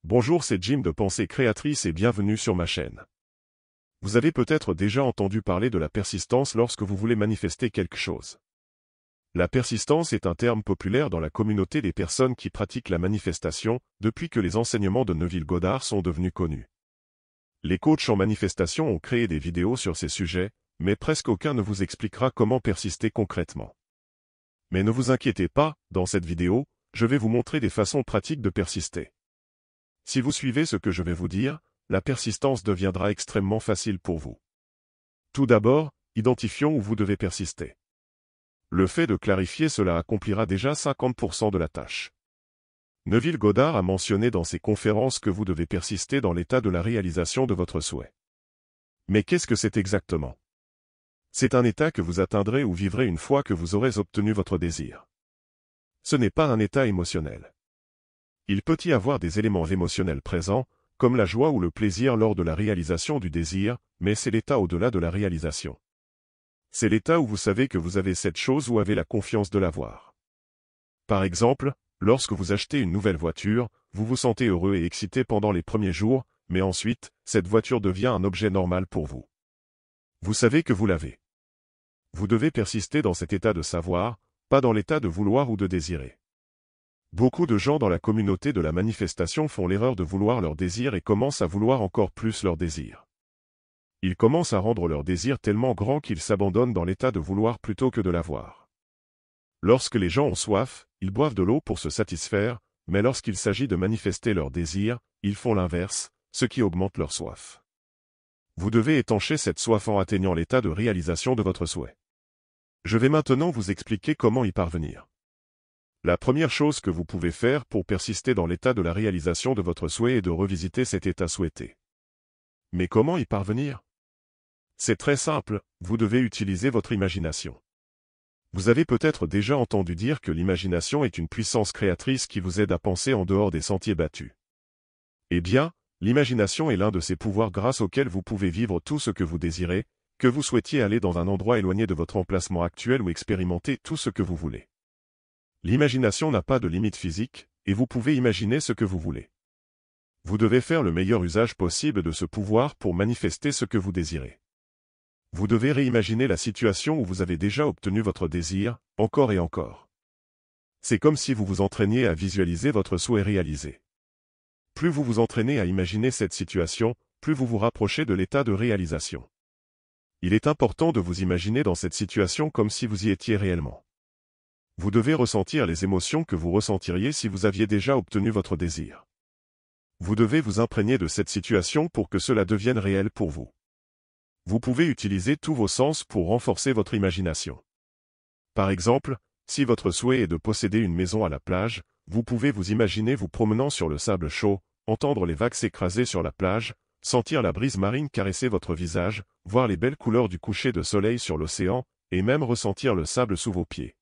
Bonjour, c'est Jim de Pensée Créatrice et bienvenue sur ma chaîne. Vous avez peut-être déjà entendu parler de la persistance lorsque vous voulez manifester quelque chose. La persistance est un terme populaire dans la communauté des personnes qui pratiquent la manifestation depuis que les enseignements de Neville Goddard sont devenus connus. Les coachs en manifestation ont créé des vidéos sur ces sujets, mais presque aucun ne vous expliquera comment persister concrètement. Mais ne vous inquiétez pas, dans cette vidéo, je vais vous montrer des façons pratiques de persister. Si vous suivez ce que je vais vous dire, la persistance deviendra extrêmement facile pour vous. Tout d'abord, identifions où vous devez persister. Le fait de clarifier cela accomplira déjà 50% de la tâche. Neville Goddard a mentionné dans ses conférences que vous devez persister dans l'état de la réalisation de votre souhait. Mais qu'est-ce que c'est exactement? C'est un état que vous atteindrez ou vivrez une fois que vous aurez obtenu votre désir. Ce n'est pas un état émotionnel. Il peut y avoir des éléments émotionnels présents, comme la joie ou le plaisir lors de la réalisation du désir, mais c'est l'état au-delà de la réalisation. C'est l'état où vous savez que vous avez cette chose ou avez la confiance de l'avoir. Par exemple, lorsque vous achetez une nouvelle voiture, vous vous sentez heureux et excité pendant les premiers jours, mais ensuite, cette voiture devient un objet normal pour vous. Vous savez que vous l'avez. Vous devez persister dans cet état de savoir, pas dans l'état de vouloir ou de désirer. Beaucoup de gens dans la communauté de la manifestation font l'erreur de vouloir leur désir et commencent à vouloir encore plus leur désir. Ils commencent à rendre leur désir tellement grand qu'ils s'abandonnent dans l'état de vouloir plutôt que de l'avoir. Lorsque les gens ont soif, ils boivent de l'eau pour se satisfaire, mais lorsqu'il s'agit de manifester leur désir, ils font l'inverse, ce qui augmente leur soif. Vous devez étancher cette soif en atteignant l'état de réalisation de votre souhait. Je vais maintenant vous expliquer comment y parvenir. La première chose que vous pouvez faire pour persister dans l'état de la réalisation de votre souhait est de revisiter cet état souhaité. Mais comment y parvenir? C'est très simple, vous devez utiliser votre imagination. Vous avez peut-être déjà entendu dire que l'imagination est une puissance créatrice qui vous aide à penser en dehors des sentiers battus. Eh bien, l'imagination est l'un de ces pouvoirs grâce auxquels vous pouvez vivre tout ce que vous désirez, que vous souhaitiez aller dans un endroit éloigné de votre emplacement actuel ou expérimenter tout ce que vous voulez. L'imagination n'a pas de limite physique, et vous pouvez imaginer ce que vous voulez. Vous devez faire le meilleur usage possible de ce pouvoir pour manifester ce que vous désirez. Vous devez réimaginer la situation où vous avez déjà obtenu votre désir, encore et encore. C'est comme si vous vous entraîniez à visualiser votre souhait réalisé. Plus vous vous entraînez à imaginer cette situation, plus vous vous rapprochez de l'état de réalisation. Il est important de vous imaginer dans cette situation comme si vous y étiez réellement. Vous devez ressentir les émotions que vous ressentiriez si vous aviez déjà obtenu votre désir. Vous devez vous imprégner de cette situation pour que cela devienne réel pour vous. Vous pouvez utiliser tous vos sens pour renforcer votre imagination. Par exemple, si votre souhait est de posséder une maison à la plage, vous pouvez vous imaginer vous promenant sur le sable chaud, entendre les vagues s'écraser sur la plage, sentir la brise marine caresser votre visage, voir les belles couleurs du coucher de soleil sur l'océan, et même ressentir le sable sous vos pieds.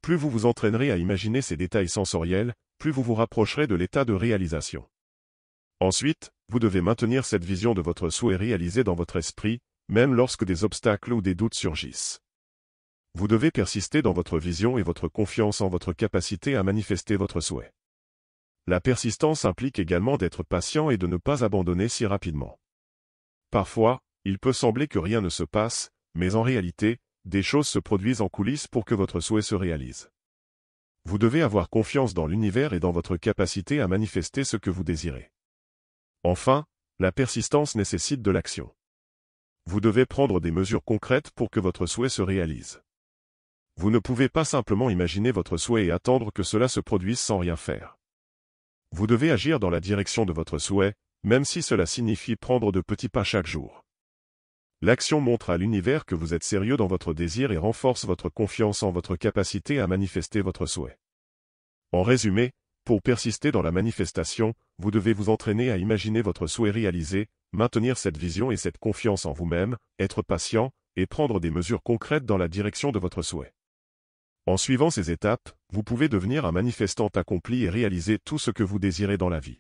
Plus vous vous entraînerez à imaginer ces détails sensoriels, plus vous vous rapprocherez de l'état de réalisation. Ensuite, vous devez maintenir cette vision de votre souhait réalisé dans votre esprit, même lorsque des obstacles ou des doutes surgissent. Vous devez persister dans votre vision et votre confiance en votre capacité à manifester votre souhait. La persistance implique également d'être patient et de ne pas abandonner si rapidement. Parfois, il peut sembler que rien ne se passe, mais en réalité, des choses se produisent en coulisses pour que votre souhait se réalise. Vous devez avoir confiance dans l'univers et dans votre capacité à manifester ce que vous désirez. Enfin, la persistance nécessite de l'action. Vous devez prendre des mesures concrètes pour que votre souhait se réalise. Vous ne pouvez pas simplement imaginer votre souhait et attendre que cela se produise sans rien faire. Vous devez agir dans la direction de votre souhait, même si cela signifie prendre de petits pas chaque jour. L'action montre à l'univers que vous êtes sérieux dans votre désir et renforce votre confiance en votre capacité à manifester votre souhait. En résumé, pour persister dans la manifestation, vous devez vous entraîner à imaginer votre souhait réalisé, maintenir cette vision et cette confiance en vous-même, être patient, et prendre des mesures concrètes dans la direction de votre souhait. En suivant ces étapes, vous pouvez devenir un manifestant accompli et réaliser tout ce que vous désirez dans la vie.